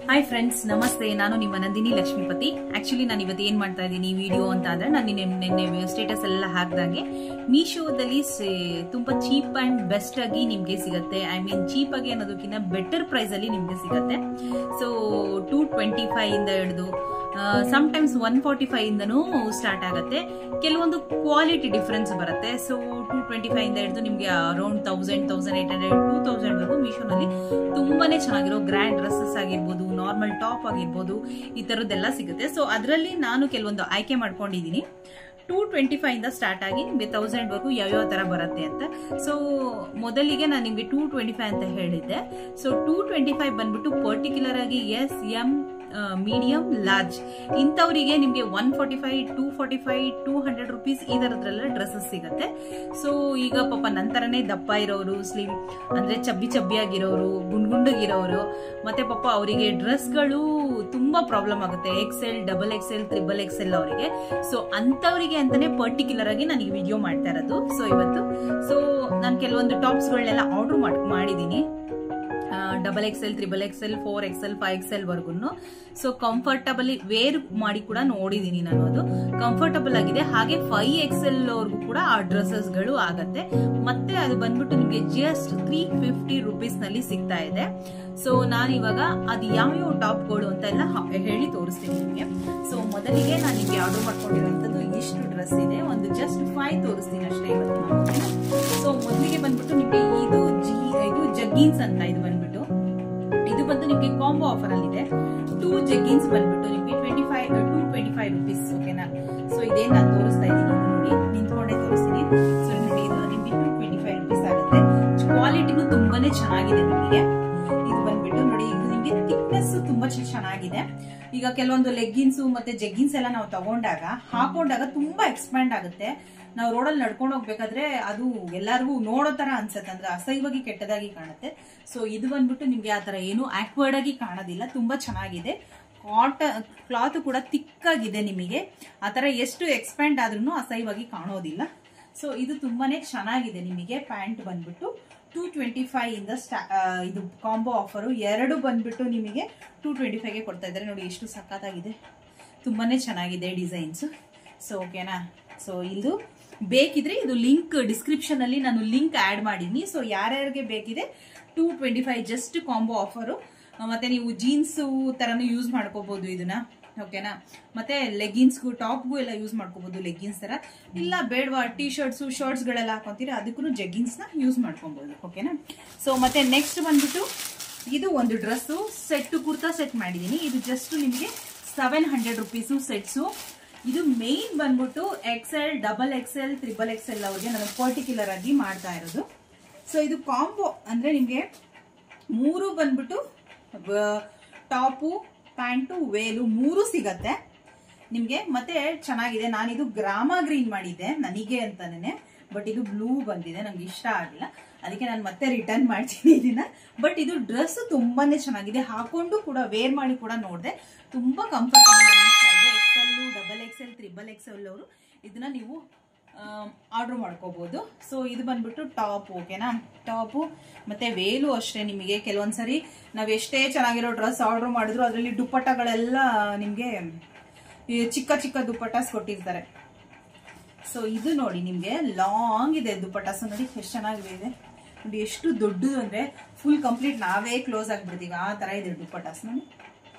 Hi friends, ನಮಸ್ತೆ. ನಾನು ನಿಮ್ಮ ನಂದಿನಿ ಲಕ್ಷ್ಮೀಪತಿ. ಆಕ್ಚುಲಿ ನಾನು ಇವತ್ತು ಏನ್ ಮಾಡ್ತಾ ಇದ್ದೀನಿ ವಿಡಿಯೋ ಅಂತ ಆದ್ರೆ, ನಾನು ನಿನ್ನೆ ಸ್ಟೇಟಸ್ ಎಲ್ಲ ಹಾಕಿದಾಗೆ ಮೀಶೋದಲ್ಲಿ ತುಂಬಾ ಚೀಪ್ ಅಂಡ್ ಬೆಸ್ಟ್ ಆಗಿ ನಿಮ್ಗೆ ಸಿಗುತ್ತೆ. ಐ ಮೀನ್ ಚೀಪ್ ಆಗಿ ಅನ್ನೋದಕ್ಕಿಂತ ಬೆಟರ್ ಪ್ರೈಸ್ ಅಲ್ಲಿ ನಿಮ್ಗೆ ಸಿಗುತ್ತೆ. ಸೊ 225 ಇಂದ ಹಿಡಿದು ಸಮ್ಟೈಮ್ಸ್ 145 ಇಂದನೂ ಸ್ಟಾರ್ಟ್ ಆಗುತ್ತೆ. ಕೆಲವೊಂದು ಕ್ವಾಲಿಟಿ ಡಿಫರೆನ್ಸ್ ಬರುತ್ತೆ. ಸೊ 225 ಇಂದ ಹಿಡಿದು ನಿಮ್ಗೆ ಅರೌಂಡ್ 1000, 1800, 2000 ವರೆಗೂ ಮೀಶೋನಲ್ಲಿ ತುಂಬಾನೇ ಚೆನ್ನಾಗಿರೋ ಗ್ರ್ಯಾಂಡ್ ಡ್ರೆಸ್ಸಸ್ ಆಗಿರ್ಬೋದು, ನಾರ್ಮಲ್ ಟಾಪ್ ಆಗಿರ್ಬೋದು, ಈ ತರದ್ದೆಲ್ಲ ಸಿಗುತ್ತೆ. ಸೊ ಅದರಲ್ಲಿ ನಾನು ಕೆಲವೊಂದು ಆಯ್ಕೆ ಮಾಡ್ಕೊಂಡಿದೀನಿ. 225 ಇಂದ ಸ್ಟಾರ್ಟ್ ಆಗಿ ನಿಮ್ಗೆ 1000 ವರೆಗೂ ಯಾವ್ಯಾವ ತರ ಬರುತ್ತೆ ಅಂತ. ಸೊ ಮೊದಲಿಗೆ ನಾನು ನಿಮ್ಗೆ 225 ಅಂತ ಹೇಳಿದ್ದೆ. ಸೊ 225 ಬಂದ್ಬಿಟ್ಟು ಪರ್ಟಿಕ್ಯುಲರ್ ಆಗಿ ಎಸ್, ಎಂ, ಮೀಡಿಯಂ, ಲಾರ್ಜ್ ಇಂಥವರಿಗೆ ನಿಮ್ಗೆ 145, 245, 200 ರುಪೀಸ್ ಈ ತರದ್ರೆಲ್ಲ ಡ್ರೆಸ್ಸಸ್ ಸಿಗುತ್ತೆ. ಸೊ ಈಗ ಪಾಪ ನಂತರನೇ ದಪ್ಪ ಇರೋರು, ಸ್ಲಿಮ್ ಅಂದ್ರೆ ಚಬ್ಬಿ ಆಗಿರೋರು, ಗುಂಡ್ಗುಂಡಗಿರೋರು, ಮತ್ತೆ ಪಾಪ ಅವರಿಗೆ ಡ್ರೆಸ್ಗಳು ತುಂಬಾ ಪ್ರಾಬ್ಲಮ್ ಆಗುತ್ತೆ. XL, XXL, XXL ಅವರಿಗೆ. ಸೊ ಅಂತವರಿಗೆ ಅಂತಾನೆ ಪರ್ಟಿಕ್ಯುಲರ್ ಆಗಿ ನಾನು ಈ ವಿಡಿಯೋ ಮಾಡ್ತಾ ಇರೋದು. ಸೊ ಇವತ್ತು ನಾನು ಕೆಲವೊಂದು ಟಾಪ್ಸ್ ಗಳನ್ನೆಲ್ಲ ಆರ್ಡರ್ ಮಾಡಿದೀನಿ. XXL, XXL, 4XL, 5XL ವರ್ಗು. ಸೊ ಕಂಫರ್ಟಬಲಿ ವೇರ್ ಮಾಡಿ ಕೂಡ ನೋಡಿದೀನಿ ನಾನು. ಅದು ಕಂಫರ್ಟಬಲ್ ಆಗಿದೆ. ಹಾಗೆ 5XL ವರ್ಗು ಕೂಡ ಆ ಡ್ರೆಸ್ಸಸ್ ಗಳು ಆಗತ್ತೆ. ಮತ್ತೆ ಅದು ಬಂದ್ಬಿಟ್ಟು ನಿಮ್ಗೆ ಜಸ್ಟ್ 350 ರುಪೀಸ್ ನಲ್ಲಿ ಸಿಗ್ತಾ ಇದೆ. ಸೊ ನಾನು ಇವಾಗ ಅದು ಯಾವ್ಯಾವ ಟಾಪ್ ಗಳು ಅಂತ ಎಲ್ಲ ಹೇಳಿ ತೋರಿಸ್ತೀನಿ ನಿಮ್ಗೆ. ಸೊ ಮೊದಲಿಗೆ ನಾನು ನಿಮ್ಗೆ ಆರ್ಡರ್ ಮಾಡ್ಕೊಂಡಿರುವಂತದ್ದು ಇಷ್ಟು ಡ್ರೆಸ್ ಇದೆ. ಒಂದು ಜಸ್ಟ್ 5 ತೋರಿಸ್ತೀನಿ ಅಷ್ಟೇ ಇವತ್ತು ನಾನು. ಸೊ ಮೊದಲಿಗೆ ಬಂದ್ಬಿಟ್ಟು ನಿಮ್ಗೆ ಇದು ಜಗ್ಗಿನ್ಸ್ ಅಂತ ಇದು ಬಂದು ನಿಮ್ಗೆ ಕಾಂಬೋ ಆಫರ್ ಅಲ್ಲಿ ಇದೆ. 2 ಜಗ್ಗಿನ್ಸ್ ಬಂದ್ಬಿಟ್ಟು ನಿಮ್ಗೆ 225 ರುಪೀಸ್. ಓಕೆನಾ? ಸೊ ಇದೇನ್ ನಾನು ತೋರಿಸ್ತಾ ಇದ್ದೀನಿ ನೋಡಿ, ನಿಂತ್ಕೊಂಡೇ ತೋರಿಸ್ತೀನಿ. ಸೊ ನೋಡಿ, ಇದು ನಿಮ್ಗೆ 225 ರುಪೀಸ್ ಆಗುತ್ತೆ. ಕ್ವಾಲಿಟಿನೂ ತುಂಬಾನೇ ಚೆನ್ನಾಗಿದೆ ನಿಮಗೆ. ಇದು ಬಂದ್ಬಿಟ್ಟು ನೋಡಿ, ಇದು ನಿಮ್ಗೆ ಥಿಕ್ನೆಸ್ ತುಂಬಾ ಚೆನ್ನಾಗಿದೆ. ಈಗ ಕೆಲವೊಂದು ಲೆಗ್ಗಿನ್ಸ್ ಮತ್ತೆ ಜಗ್ಗಿನ್ಸ್ ಎಲ್ಲ ನಾವು ತಗೊಂಡಾಗ ಹಾಕೊಂಡಾಗ ತುಂಬಾ ಎಕ್ಸ್ಪ್ಯಾಂಡ್ ಆಗುತ್ತೆ. ನಾವು ರೋಡಲ್ಲಿ ನಡ್ಕೊಂಡು ಹೋಗ್ಬೇಕಾದ್ರೆ ಅದು ಎಲ್ಲರಿಗೂ ನೋಡೋ ತರ ಅನ್ಸುತ್ತೆ, ಅಂದ್ರೆ ಅಸಹ್ಯವಾಗಿ ಕೆಟ್ಟದಾಗಿ ಕಾಣುತ್ತೆ. ಸೊ ಇದು ಬಂದ್ಬಿಟ್ಟು ನಿಮ್ಗೆ ಆತರ ಏನು ಆಕ್ವರ್ಡ್ ಆಗಿ ಕಾಣೋದಿಲ್ಲ, ತುಂಬಾ ಚೆನ್ನಾಗಿದೆ. ಕ್ಲಾತ್ ಕೂಡ ತಿಕ್ಕಾಗಿದೆ. ನಿಮಗೆ ಆತರ ಎಷ್ಟು ಎಕ್ಸ್ಪ್ಯಾಂಡ್ ಆದ್ರೂ ಅಸಹ್ಯವಾಗಿ ಕಾಣೋದಿಲ್ಲ. ಸೊ ಇದು ತುಂಬಾನೇ ಚೆನ್ನಾಗಿದೆ. ನಿಮಗೆ ಪ್ಯಾಂಟ್ ಬಂದ್ಬಿಟ್ಟು 225 ಇಂದ ಇದು ಕಾಂಬೋ ಆಫರ್. ಎರಡು ಬಂದ್ಬಿಟ್ಟು ನಿಮಗೆ 225 ಗೆ ಕೊಡ್ತಾ ಇದ್ದಾರೆ. ನೋಡಿ ಎಷ್ಟು ಸಖತ್ತಾಗಿದೆ, ತುಂಬಾನೇ ಚೆನ್ನಾಗಿದೆ ಡಿಸೈನ್ಸ್. ಸೊ ಓಕೆನಾ? ಸೊ ಇದು ಬೇಕಿದ್ರೆ ಇದು ಲಿಂಕ್ ಡಿಸ್ಕ್ರಿಪ್ಷನ್ ಅಲ್ಲಿ ನಾನು ಲಿಂಕ್ ಆಡ್ ಮಾಡಿದೀನಿ. ಸೊ ಯಾರ್ಯಾರಿಗೆ ಬೇಕಿದೆ 225 ಜಸ್ಟ್ ಕಾಂಬೋ ಆಫರ್. ಮತ್ತೆ ನೀವು ಜೀನ್ಸ್ ತರನು ಯೂಸ್ ಮಾಡ್ಕೋಬಹುದು ಇದನ್ನ. ಓಕೆನಾ? ಮತ್ತೆ ಲೆಗಿನ್ಸ್ಗೂ ಟಾಪ್ಗೂ ಎಲ್ಲ ಯೂಸ್ ಮಾಡ್ಕೋಬಹುದು ಲೆಗಿನ್ಸ್ ತರ. ಇಲ್ಲ ಬೇಡವಾ ಟಿ ಶರ್ಟ್ಸ್ ಗಳೆಲ್ಲ ಹಾಕೊಂತೀರಾ, ಅದಕ್ಕೂ ಜಗ್ಗಿನ್ಸ್ ನ ಯೂಸ್ ಮಾಡ್ಕೊಬಹುದು. ಓಕೆನಾ? ಸೊ ಮತ್ತೆ ನೆಕ್ಸ್ಟ್ ಬಂದ್ಬಿಟ್ಟು ಇದು ಒಂದು ಡ್ರೆಸ್ ಸೆಟ್, ಕುರ್ತಾ ಸೆಟ್ ಮಾಡಿದೀನಿ. ಇದು ಜಸ್ಟ್ ನಿಮಗೆ 700 ರುಪೀಸ್ ಸೆಟ್ಸು. ಇದು ಮೇನ್ ಬಂದ್ಬಿಟ್ಟು XL, XXL, XXL ಅವ್ರಿಗೆ ನಾನು ಪರ್ಟಿಕ್ಯುಲರ್ ಆಗಿ ಮಾಡ್ತಾ ಇರೋದು. ಸೊ ಇದು ಕಾಂಬೋ ಅಂದ್ರೆ ನಿಮ್ಗೆ 3 ಬಂದ್ಬಿಟ್ಟು ಟಾಪು, ಪ್ಯಾಂಟು, ವೇಲು 3 ಸಿಗತ್ತೆ ನಿಮ್ಗೆ. ಮತ್ತೆ ಚೆನ್ನಾಗಿದೆ. ನಾನಿದು ಗ್ರಾಮ ಗ್ರೀನ್ ಮಾಡಿದ್ದೆ ನನಗೆ ಅಂತಾನೆ, ಬಟ್ ಇದು ಬ್ಲೂ ಬಂದಿದೆ, ನಂಗೆ ಇಷ್ಟ ಆಗಿಲ್ಲ. ಅದಕ್ಕೆ ನಾನು ಮತ್ತೆ ರಿಟರ್ನ್ ಮಾಡ್ತೀನಿ ಇದನ್ನ. ಬಟ್ ಇದು ಡ್ರೆಸ್ ತುಂಬಾನೇ ಚೆನ್ನಾಗಿದೆ. ಹಾಕೊಂಡು ಕೂಡ ವೇರ್ ಮಾಡಿ ಕೂಡ ನೋಡಿದೆ, ತುಂಬಾ ಕಂಫರ್ಟಬಲ್ ಅನ್ನಿಸ್ತಾ ಇದೆ. XL, XXL ಅವರು ಇದನ್ನ ನೀವು ಆರ್ಡರ್ ಮಾಡ್ಕೋಬಹುದು. ಸೊ ಇದು ಬಂದ್ಬಿಟ್ಟು ಟಾಪ್. ಓಕೆನಾ? ಟಾಪು ಮತ್ತೆ ವೇಲು ಅಷ್ಟೇ. ನಿಮಗೆ ಕೆಲವೊಂದ್ಸರಿ ನಾವ್ ಎಷ್ಟೇ ಚೆನ್ನಾಗಿರೋ ಡ್ರೆಸ್ ಆರ್ಡರ್ ಮಾಡಿದ್ರು ಅದರಲ್ಲಿ ದುಪ್ಪಟ್ಟಗಳೆಲ್ಲ ನಿಮ್ಗೆ ಚಿಕ್ಕ ದುಪ್ಪಟ್ಟಾಸ್ ಕೊಟ್ಟಿರ್ತಾರೆ. ಸೊ ಇದು ನೋಡಿ, ನಿಮ್ಗೆ ಲಾಂಗ್ ಇದೆ ದುಪ್ಪಟ್ಟಾಸ್. ನೋಡಿ ಎಷ್ಟು ಚೆನ್ನಾಗಿದೆ. ನೋಡಿ ಎಷ್ಟು ದೊಡ್ಡದು ಅಂದ್ರೆ ಫುಲ್ ಕಂಪ್ಲೀಟ್ ನಾವೇ ಕ್ಲೋಸ್ ಆಗ್ಬಿಡ್ತೀವಿ ಆ ತರ ಇದೆ ದುಪ್ಪಟ್ಟಾಸ್ ನೋಡಿ.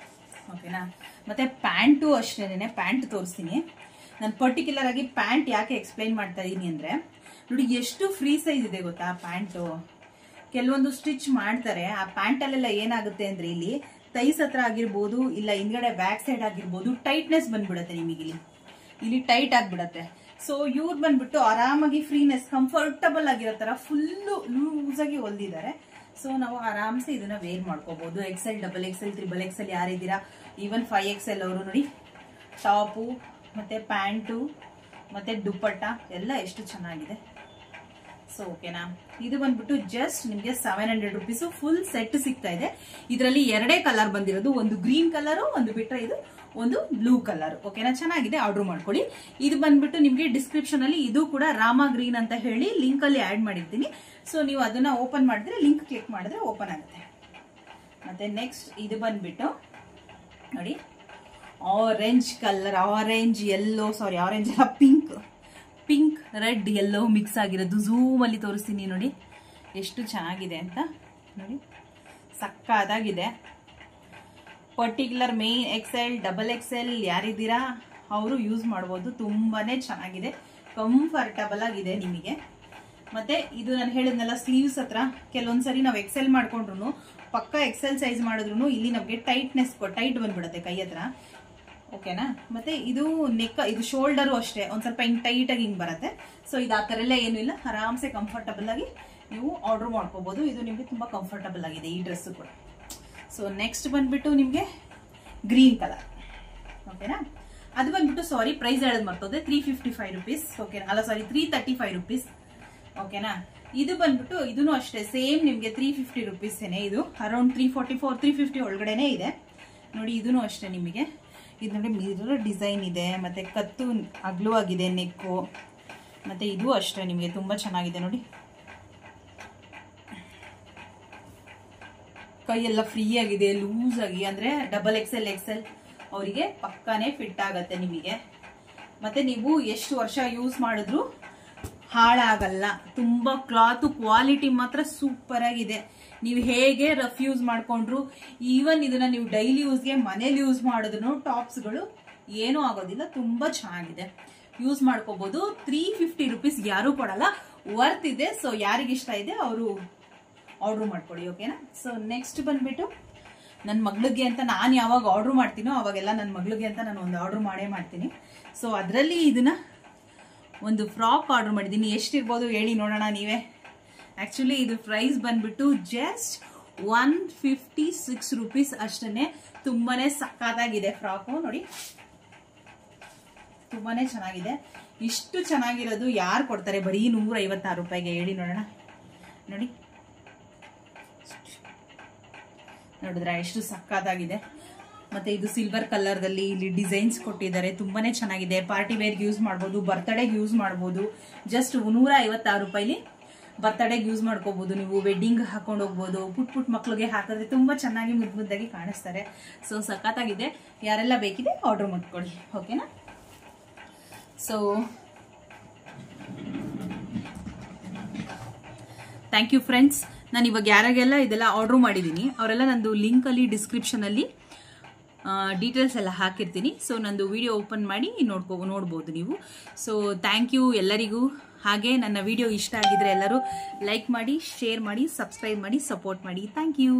ಓಕೆನಾ? ಮತ್ತೆ ಪ್ಯಾಂಟು ಅಷ್ಟೇನೆ. ಪ್ಯಾಂಟ್ ತೋರಿಸ್ತೀನಿ ನಾನು ಪರ್ಟಿಕ್ಯುಲರ್ ಆಗಿ. ಪ್ಯಾಂಟ್ ಯಾಕೆ ಎಕ್ಸ್ಪ್ಲೈನ್ ಮಾಡ್ತಾ ಇದೀನಿ ಅಂದ್ರೆ ನೋಡಿ ಎಷ್ಟು ಫ್ರೀ ಸೈಜ್ ಇದೆ ಗೊತ್ತಾ ಪ್ಯಾಂಟು. ಕೆಲವೊಂದು ಸ್ಟಿಚ್ ಮಾಡ್ತಾರೆ, ಆ ಪ್ಯಾಂಟ್ ಅಲ್ಲೆಲ್ಲ ಏನಾಗುತ್ತೆ ಅಂದ್ರೆ ಇಲ್ಲಿ ತೈಸ್ ಹತ್ರ ಆಗಿರ್ಬೋದು, ಇಲ್ಲ ಹಿಂದ್ಗಡೆ ಬ್ಯಾಕ್ ಸೈಡ್ ಆಗಿರ್ಬೋದು, ಟೈಟ್ನೆಸ್ ಬಂದ್ಬಿಡತ್ತೆ ನಿಮಗೆ. ಇಲ್ಲಿ ಟೈಟ್ ಆಗ್ಬಿಡತ್ತೆ. ಸೊ ಇವ್ರು ಬಂದ್ಬಿಟ್ಟು ಆರಾಮಾಗಿ ಫ್ರೀನೆಸ್, ಕಂಫರ್ಟಬಲ್ ಆಗಿರೋ ತರ ಫುಲ್ ಲೂಸ್ ಆಗಿ ಹೊಲ್ದಿದ್ದಾರೆ. ಸೊ ನಾವು ಆರಾಮ್ಸೆ ಇದನ್ನ ವೇರ್ ಮಾಡ್ಕೋಬಹುದು. XL, XXL, XXL ಯಾರಿದ್ದೀರಾ, ಈವನ್ 5XL ಅವರು ನೋಡಿ ಟಾಪು ಮತ್ತೆ ಪ್ಯಾಂಟು ಮತ್ತೆ ದುಪ್ಪಟ್ಟ ಎಲ್ಲ ಎಷ್ಟು ಚೆನ್ನಾಗಿದೆ. ಸೊ ಓಕೆನಾ? ಇದು ಬಂದ್ಬಿಟ್ಟು ಜಸ್ಟ್ ನಿಮ್ಗೆ 700 ರುಪೀಸ್ ಫುಲ್ ಸೆಟ್ ಸಿಗ್ತಾ ಇದೆ. ಇದರಲ್ಲಿ 2 ಕಲರ್ ಬಂದಿರೋದು, ಒಂದು ಗ್ರೀನ್ ಕಲರ್, ಒಂದು ಬಿಟ್ರೆ ಇದು ಒಂದು ಬ್ಲೂ ಕಲರ್. ಓಕೆನಾ? ಚೆನ್ನಾಗಿದೆ, ಆರ್ಡರ್ ಮಾಡ್ಕೊಳ್ಳಿ. ಇದು ಬಂದ್ಬಿಟ್ಟು ನಿಮ್ಗೆ ಡಿಸ್ಕ್ರಿಪ್ಷನ್ ಅಲ್ಲಿ ಇದು ಕೂಡ ರಾಮ ಗ್ರೀನ್ ಅಂತ ಹೇಳಿ ಲಿಂಕ್ ಅಲ್ಲಿ ಆಡ್ ಮಾಡಿರ್ತೀನಿ. ಸೊ ನೀವು ಅದನ್ನ ಓಪನ್ ಮಾಡಿದ್ರೆ, ಲಿಂಕ್ ಕ್ಲಿಕ್ ಮಾಡಿದ್ರೆ ಓಪನ್ ಆಗುತ್ತೆ. ಮತ್ತೆ ನೆಕ್ಸ್ಟ್ ಇದು ಬಂದ್ಬಿಟ್ಟು ನೋಡಿ ಆರೆಂಜ್ ಕಲರ್, ಆರೆಂಜ್ ಯೆಲ್ಲೋ, ಸಾರಿ ಆರೆಂಜ್ ಅಲ್ಲ, ಪಿಂಕ್ ರೆಡ್ ಯೆಲ್ಲೋ ಮಿಕ್ಸ್ ಆಗಿರೋದು. ಝೂಮ್ ಅಲ್ಲಿ ತೋರಿಸ್ತೀನಿ ನೋಡಿ ಎಷ್ಟು ಚೆನ್ನಾಗಿದೆ ಅಂತ. ನೋಡಿ ಸಕ್ಕತ್ತಾಗಿದೆ. ಪರ್ಟಿಕ್ಯುಲರ್ ಮೇನ್ XL, XXL ಯಾರಿದ್ದೀರಾ ಅವರು ಯೂಸ್ ಮಾಡ್ಬೋದು. ತುಂಬಾನೇ ಚೆನ್ನಾಗಿದೆ, ಕಂಫರ್ಟಬಲ್ ಆಗಿದೆ ನಿಮಗೆ. ಮತ್ತೆ ಇದು ನಾನು ಹೇಳಿದ್ನಲ್ಲ ಸ್ಲೀವ್ಸ್ ಹತ್ರ ಕೆಲವೊಂದ್ಸರಿ ನಾವು XL ಮಾಡ್ಕೊಂಡ್ರು ಪಕ್ಕ XL ಸೈಜ್ ಮಾಡಿದ್ರು ಇಲ್ಲಿ ನಮಗೆ ಟೈಟ್ ಬಂದ್ಬಿಡುತ್ತೆ ಕೈ ಹತ್ರ, ಓಕೆನಾ. ಮತ್ತೆ ಇದು ನೆಕ್, ಇದು ಶೋಲ್ಡರು ಅಷ್ಟೇ ಒಂದ್ ಸ್ವಲ್ಪ ಹಿಂಗ್ ಟೈಟ್ ಆಗಿ ಹಿಂಗ್ ಬರುತ್ತೆ. ಸೊ ಇದು ಆ ತರ ಎಲ್ಲ ಏನು ಇಲ್ಲ, ಆರಾಮ್ಸೆ ಕಂಫರ್ಟಬಲ್ ಆಗಿ ನೀವು ಆರ್ಡರ್ ಮಾಡ್ಕೋಬಹುದು. ಇದು ನಿಮ್ಗೆ ತುಂಬಾ ಕಂಫರ್ಟಬಲ್ ಆಗಿದೆ ಈ ಡ್ರೆಸ್ ಕೂಡ. ಸೊ ನೆಕ್ಸ್ಟ್ ಬಂದ್ಬಿಟ್ಟು ನಿಮ್ಗೆ ಗ್ರೀನ್ ಕಲರ್, ಓಕೆನಾ. ಅದು ಬಂದ್ಬಿಟ್ಟು ಸಾರಿ ಪ್ರೈಸ್ ಹೇಳೋದು ಮರ್ತೋದೆ, 355 ರುಪೀಸ್, ಓಕೆನಾ. ಅಲ್ಲ ಸಾರಿ 335 ರುಪೀಸ್, ಓಕೆನಾ. ಇದು ಬಂದ್ಬಿಟ್ಟು ಇದೂ ಅಷ್ಟೇ ಸೇಮ್ ನಿಮ್ಗೆ 350 ರುಪೀಸ್ ಏನೇ. ಇದು ಅರೌಂಡ್ 344 350 ಒಳಗಡೆನೆ ಇದೆ ನೋಡಿ. ಇದೂ ಅಷ್ಟೇ ನಿಮಗೆ. ಇದು ನೋಡಿ ಮಿರರ್ ಡಿಸೈನ್ ಇದೆ, ಮತ್ತೆ ಕತ್ತು ಅಗಲವಾಗಿದೆ ನೆಕ್ಕು. ಮತ್ತೆ ಇದು ಅಷ್ಟೇ ನಿಮಗೆ ತುಂಬಾ ಚೆನ್ನಾಗಿದೆ ನೋಡಿ. ಕೈಯೆಲ್ಲ ಫ್ರೀ ಆಗಿದೆ, ಲೂಸ್ ಆಗಿ, ಅಂದ್ರೆ XXL ಅವರಿಗೆ ಪಕ್ಕಾನೇ ಫಿಟ್ ಆಗತ್ತೆ ನಿಮಗೆ. ಮತ್ತೆ ನೀವು ಎಷ್ಟು ವರ್ಷ ಯೂಸ್ ಮಾಡಿದ್ರು ಹಾಳಾಗಲ್ಲ. ತುಂಬಾ ಕ್ಲಾತ್ ಕ್ವಾಲಿಟಿ ಮಾತ್ರ ಸೂಪರ್ ಆಗಿದೆ. ನೀವು ಹೇಗೆ ರಫ್ ಯೂಸ್ ಮಾಡ್ಕೊಂಡ್ರು, ಈವನ್ ಇದನ್ನ ನೀವು ಡೈಲಿ ಯೂಸ್ಗೆ ಮನೇಲಿ ಯೂಸ್ ಮಾಡಿದ್ರು ಟಾಪ್ಸ್ಗಳು ಏನೂ ಆಗೋದಿಲ್ಲ. ತುಂಬಾ ಚೆನ್ನಾಗಿದೆ, ಯೂಸ್ ಮಾಡ್ಕೋಬಹುದು. 350 ರುಪೀಸ್ ಯಾರು ಕೊಡಲ್ಲ, ವರ್ತ್ ಇದೆ. ಸೊ ಯಾರಿಗಿಷ್ಟ ಇದೆ ಅವರು ಆರ್ಡರ್ ಮಾಡ್ಕೊಳ್ಳಿ, ಓಕೆನಾ. ಸೊ ನೆಕ್ಸ್ಟ್ ಬಂದ್ಬಿಟ್ಟು ನನ್ನ ಮಗಳಿಗೆ ಅಂತ ನಾನು ಯಾವಾಗ ಆರ್ಡರ್ ಮಾಡ್ತೀನೋ ಅವಾಗೆಲ್ಲ ನನ್ನ ಮಗಳಿಗೆ ಅಂತ ನಾನು ಒಂದು ಆರ್ಡರ್ ಮಾಡೇ ಮಾಡ್ತೀನಿ. ಸೊ ಅದರಲ್ಲಿ ಇದನ್ನ ಒಂದು ಫ್ರಾಕ್ ಆರ್ಡರ್ ಮಾಡಿದ್ದೀನಿ. ಎಷ್ಟಿರ್ಬೋದು ಹೇಳಿ ನೋಡೋಣ ನೀವೇ. ಆಕ್ಚುಲಿ ಇದು ಪ್ರೈಸ್ ಬಂದ್ಬಿಟ್ಟು ಜಸ್ಟ್ 156 ರುಪೀಸ್ ಅಷ್ಟೇ. ತುಂಬಾನೇ ಸಕ್ಕತ್ತಾಗಿದೆ ಫ್ರಾಕು ನೋಡಿ, ತುಂಬಾನೇ ಚೆನ್ನಾಗಿದೆ. ಇಷ್ಟು ಚೆನ್ನಾಗಿರೋದು ಯಾರು ಕೊಡ್ತಾರೆ ಬರೀ 156 ರೂಪಾಯಿಗೆ ಹೇಳಿ ನೋಡೋಣ. ನೋಡಿ ನೋಡಿದ್ರೆ ಎಷ್ಟು ಸಕ್ಕತ್ತಾಗಿದೆ. ಮತ್ತೆ ಇದು ಸಿಲ್ವರ್ ಕಲರ್ ದಲ್ಲಿ ಇಲ್ಲಿ ಡಿಸೈನ್ಸ್ ಕೊಟ್ಟಿದ್ದಾರೆ, ತುಂಬಾನೇ ಚೆನ್ನಾಗಿದೆ. ಪಾರ್ಟಿ ವೇರ್ಗೆ ಯೂಸ್ ಮಾಡ್ಬೋದು, ಬರ್ತ್ಡೇಗೆ ಯೂಸ್ ಮಾಡ್ಬೋದು. ಜಸ್ಟ್ 156 ರೂಪಾಯಿಲಿ ಬರ್ತ್ಡೇಗೆ ಯೂಸ್ ಮಾಡ್ಕೋಬಹುದು. ನೀವು ವೆಡ್ಡಿಂಗ್ ಹಾಕೊಂಡು ಹೋಗ್ಬೋದು, ಪುಟ್ ಮಕ್ಳಿಗೆ ಹಾಕಿದ್ರೆ ತುಂಬಾ ಚೆನ್ನಾಗಿ ಮುದ್ದಾಗಿ ಕಾಣಿಸ್ತಾರೆ. ಸೊ ಸಕ್ಕತ್ತಾಗಿದೆ. ಯಾರೆಲ್ಲ ಬೇಕಿದೆ ಆರ್ಡರ್ ಮಾಡ್ಕೊಳ್ಳಿ, ಓಕೆನಾ. So thank you friends. ನಾನು ಇವಾಗ ಯಾರಿಗೆಲ್ಲ ಇದೆಲ್ಲ ಆರ್ಡರ್ ಮಾಡಿದ್ದೀನಿ ಅವರೆಲ್ಲ ನಂದು ಲಿಂಕ್ ಅಲ್ಲಿ ಡಿಸ್ಕ್ರಿಪ್ಷನ್ ಅಲ್ಲಿ ಡೀಟೇಲ್ಸ್ ಎಲ್ಲ ಹಾಕಿರ್ತೀನಿ. ಸೊ ನಂದು ವಿಡಿಯೋ ಓಪನ್ ಮಾಡಿ ನೋಡ್ಬೋದು ನೀವು. ಸೊ ಥ್ಯಾಂಕ್ ಯು ಎಲ್ಲರಿಗೂ. ಹಾಗೆ ನನ್ನ ವಿಡಿಯೋ ಇಷ್ಟ ಆಗಿದ್ರೆ ಎಲ್ಲರೂ ಲೈಕ್ ಮಾಡಿ, ಶೇರ್ ಮಾಡಿ, ಸಬ್ಸ್ಕ್ರೈಬ್ ಮಾಡಿ, ಸಪೋರ್ಟ್ ಮಾಡಿ. Thank you.